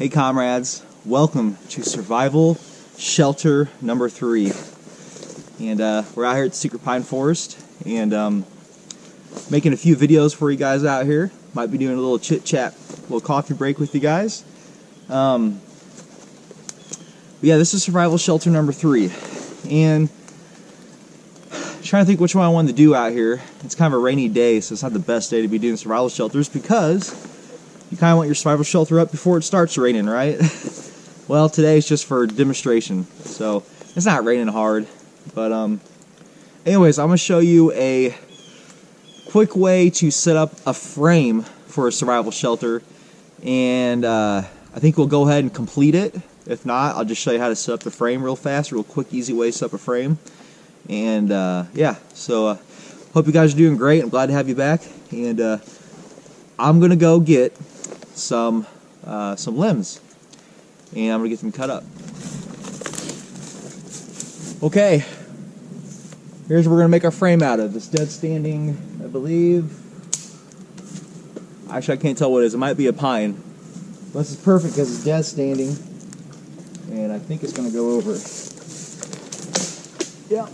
Hey comrades, welcome to survival shelter number 3. And we're out here at the Secret Pine Forest and making a few videos for you guys out here. Might be doing a little chit chat, a little coffee break with you guys. But yeah, this is survival shelter number 3. And trying to think which one I wanted to do out here. It's kind of a rainy day, so it's not the best day to be doing survival shelters because you kind of want your survival shelter up before it starts raining, right? Well, today is just for demonstration, so it's not raining hard. But anyways, I'm going to show you a quick way to set up a frame for a survival shelter, and I think we'll go ahead and complete it. If not, I'll just show you how to set up the frame real fast, real quick, easy way to set up a frame. And yeah, so hope you guys are doing great. I'm glad to have you back, and I'm gonna go get some limbs, and I'm gonna get them cut up. Okay, here's what we're gonna make our frame out of. This dead standing, I believe. Actually, I can't tell what it is. It might be a pine. But this is perfect because it's dead standing, and I think it's gonna go over. Yeah.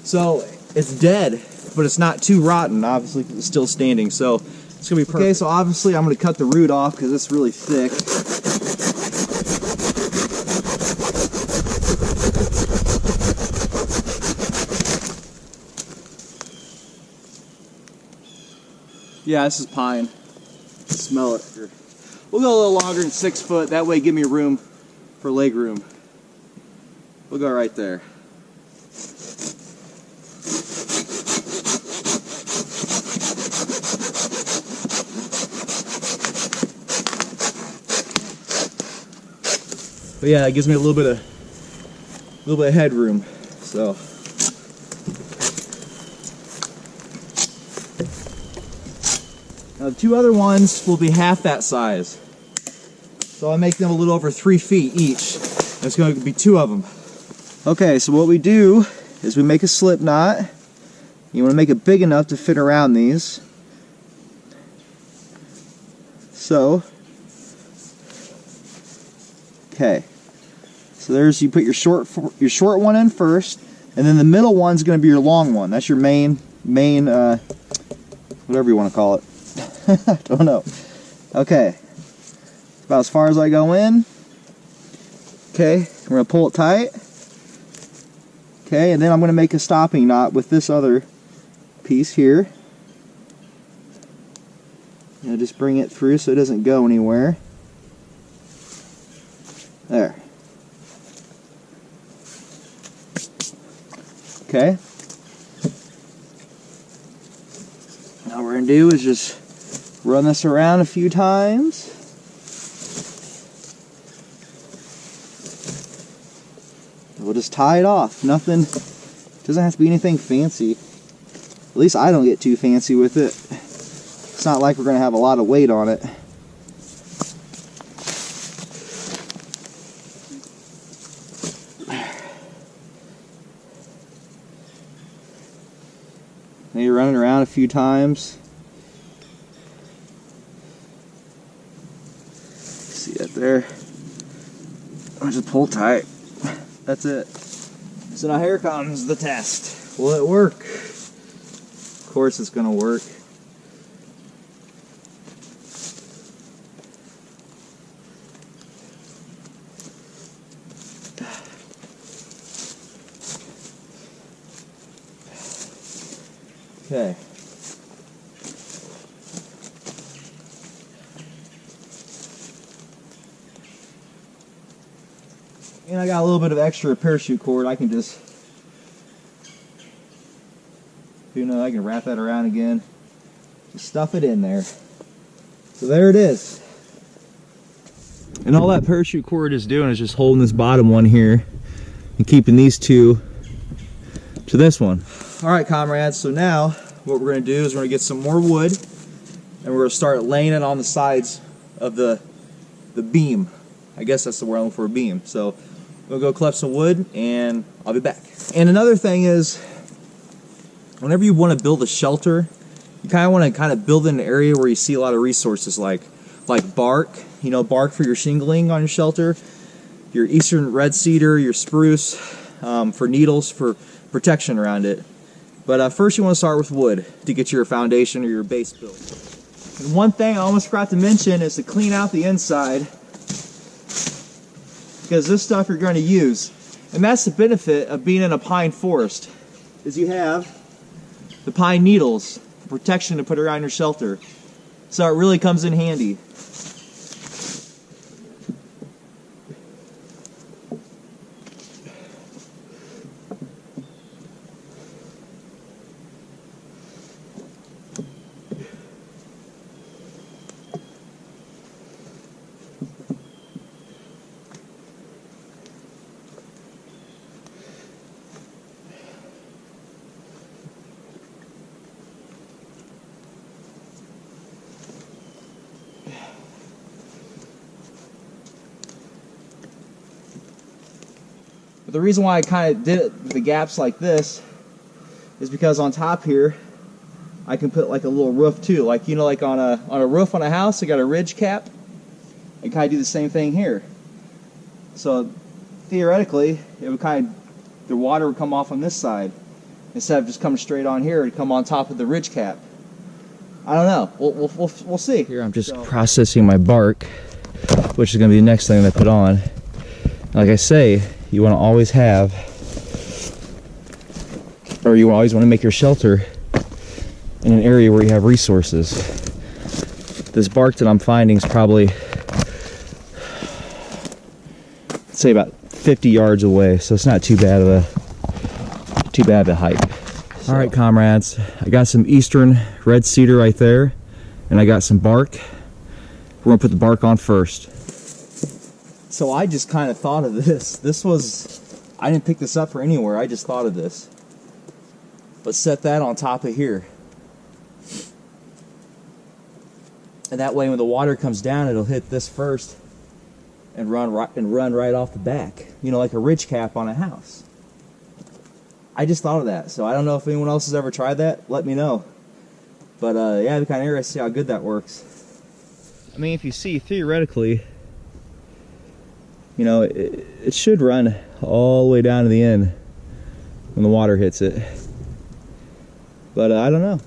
So it's dead, but it's not too rotten, obviously, because it's still standing. So it's gonna be perfect. Okay, so obviously I'm gonna cut the root off because it's really thick. Yeah, this is pine. Smell it. We'll go a little longer than 6 foot. That way, give me room for leg room. We'll go right there. But yeah, it gives me a little bit of headroom. So now the two other ones will be half that size. So I make them a little over 3 feet each. There's going to be 2 of them. Okay, so what we do is we make a slip knot. You want to make it big enough to fit around these. So, okay. So there's, you put your short one in first, and then the middle one's going to be your long one. That's your main whatever you want to call it. I don't know. Okay. About as far as I go in. Okay, I'm going to pull it tight. Okay, and then I'm going to make a stopping knot with this other piece here. And just bring it through so it doesn't go anywhere. There. Okay. Now what we're going to do is just run this around a few times. We'll just tie it off. Nothing, doesn't have to be anything fancy. At least I don't get too fancy with it. It's not like we're going to have a lot of weight on it. Now you're running around a few times. See that there? I'll just pull tight. That's it. So now here comes the test. Will it work? Of course it's going to work. Okay. And I got a little bit of extra parachute cord. I can just, you know, I can wrap that around again. Just stuff it in there. So there it is. And all that parachute cord is doing is just holding this bottom one here and keeping these two to this one. All right, comrades, so now what we're going to do is we're going to get some more wood and we're going to start laying it on the sides of the beam. I guess that's the word I'm looking for, a beam. So we'll go collect some wood and I'll be back. And another thing is, whenever you want to build a shelter, You kind of want to build in an area where you see a lot of resources like bark, you know, bark for your shingling on your shelter, your eastern red cedar, your spruce, for needles, for protection around it. But first you want to start with wood to get your foundation or your base built. And one thing I almost forgot to mention is to clean out the inside, because this stuff you're going to use. And that's the benefit of being in a pine forest, is you have the pine needles for protection to put around your shelter. So it really comes in handy. But the reason why I kind of did it, the gaps like this, is because on top here, I can put like a little roof too. Like, you know, like on a roof on a house, I got a ridge cap. I kind of do the same thing here. So theoretically, it would the water would come off on this side instead of just coming straight on here. It'd come on top of the ridge cap. I don't know. We'll see. Here I'm just processing my bark, which is going to be the next thing that I put on. Like I say, you want to always have, or you always want to make your shelter in an area where you have resources. This bark that I'm finding is probably, let's say, about 50 yards away, so it's not too bad of a hike. So. All right, comrades, I got some eastern red cedar right there, and I got some bark. We're gonna put the bark on first. So I just kind of thought of this. I didn't pick this up for anywhere. I just thought of this. But set that on top of here. And that way when the water comes down, it'll hit this first and run right off the back. You know, like a ridge cap on a house. I just thought of that. So I don't know if anyone else has ever tried that. Let me know. But yeah, I'm kind of interested to see how good that works. I mean, if you see, theoretically, you know, it should run all the way down to the end when the water hits it. But I don't know.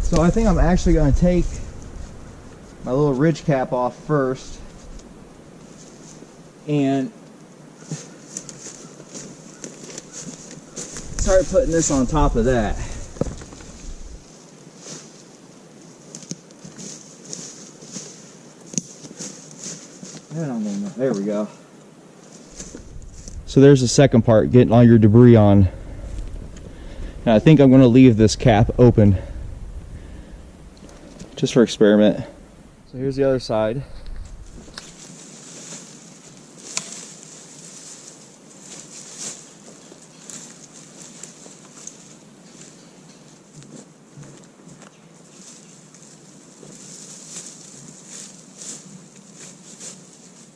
So I think I'm actually going to take my little ridge cap off first and start putting this on top of that. There we go. So there's the second part, getting all your debris on. And I think I'm going to leave this cap open just for experiment. So here's the other side.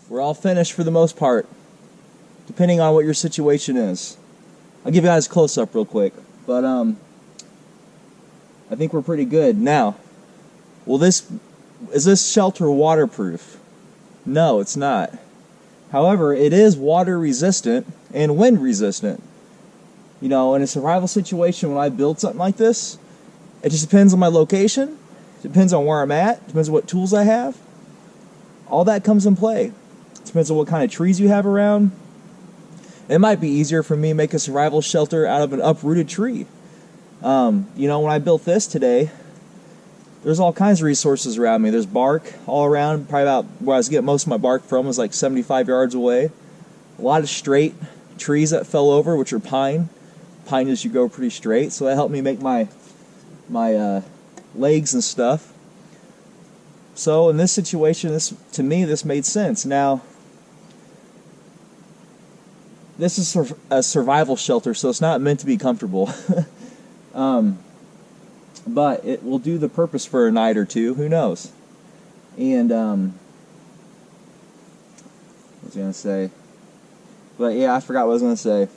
We're all finished for the most part, depending on what your situation is. I'll give you guys a close-up real quick, but I think we're pretty good. Now, is this shelter waterproof? No, it's not. However, it is water resistant and wind resistant. You know, in a survival situation, when I build something like this, it just depends on my location, depends on where I'm at, depends on what tools I have. All that comes in play. Depends on what kind of trees you have around. It might be easier for me to make a survival shelter out of an uprooted tree. You know, when I built this today, there's all kinds of resources around me. There's bark all around. Probably about where I was getting most of my bark from was like 75 yards away. A lot of straight trees that fell over, which are pine. Pine is you go pretty straight, so that helped me make my legs and stuff. So in this situation, to me, this made sense. Now, this is a survival shelter, so it's not meant to be comfortable. But it will do the purpose for a night or two. Who knows? And what was I gonna say? But yeah, I forgot what I was gonna say.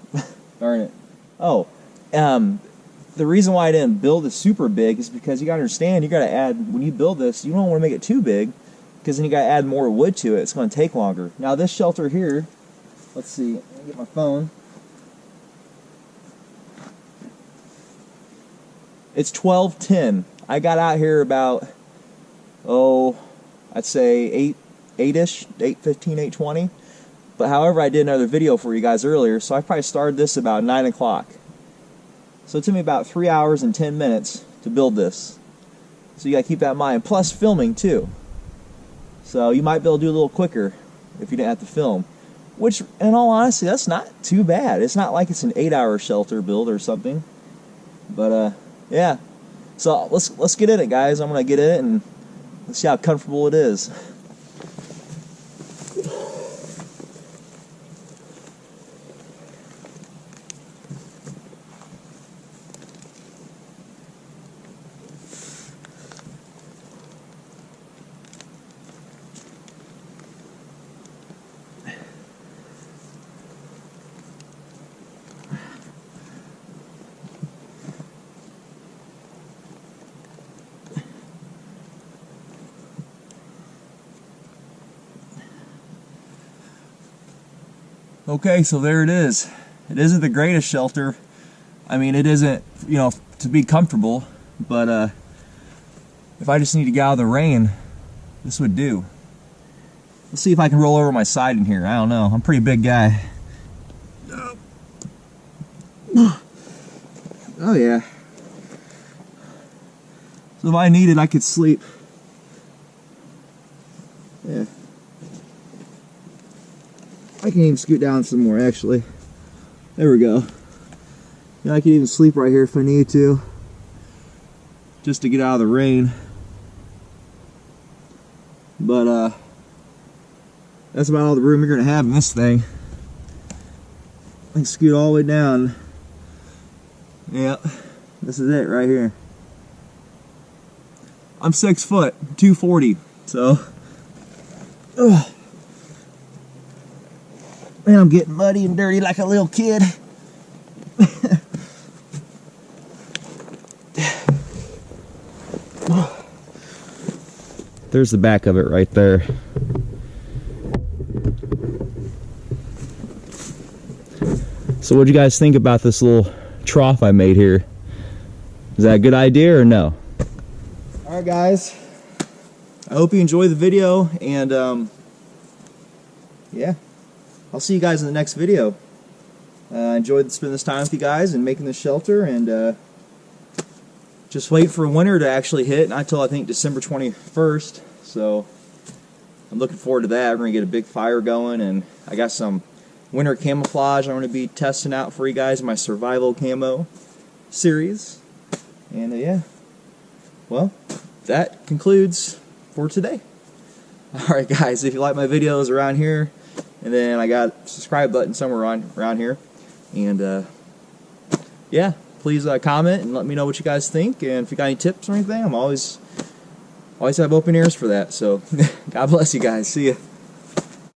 Darn it. Oh, the reason why I didn't build it super big is because you gotta understand, you gotta add, when you build this, you don't want to make it too big, because then you gotta add more wood to it. It's gonna take longer. Now this shelter here, let's see, let me get my phone. It's 12:10. I got out here about, I'd say 8-ish, 8:15, 8:20. But however, I did another video for you guys earlier, so I probably started this about 9 o'clock. So it took me about 3 hours and 10 minutes to build this. So you gotta keep that in mind. Plus filming too. So you might be able to do a little quicker if you didn't have to film. Which, in all honesty, that's not too bad. It's not like it's an 8-hour shelter build or something. But yeah. So let's get in it, guys. I'm gonna get in it and let's see how comfortable it is. Okay, so there it is. It isn't the greatest shelter. I mean, it isn't, you know, to be comfortable, but if I just need to get out of the rain, this would do. Let's see if I can roll over my side in here. I don't know. I'm a pretty big guy. Oh yeah. So if I needed, I could sleep. Yeah. I can even scoot down some more, actually. There we go. Yeah, I can even sleep right here if I need to. Just to get out of the rain. But, that's about all the room you're going to have in this thing. I can scoot all the way down. Yep. This is it right here. I'm 6 foot, 240, so. Ugh. Man, I'm getting muddy and dirty like a little kid. There's the back of it right there. So what do you guys think about this little trough I made here? Is that a good idea or no? Alright guys, I hope you enjoyed the video, and yeah, I'll see you guys in the next video. I enjoyed spending this time with you guys and making this shelter, and just wait for winter to actually hit, not until I think December 21st, so I'm looking forward to that. We're going to get a big fire going, and I got some winter camouflage I'm going to be testing out for you guys in my survival camo series. And yeah, well, that concludes for today. Alright guys, if you like my videos around here, and then I got a subscribe button somewhere around here, and yeah, please comment and let me know what you guys think, and if you got any tips or anything, I'm always have open ears for that. So God bless you guys. See ya.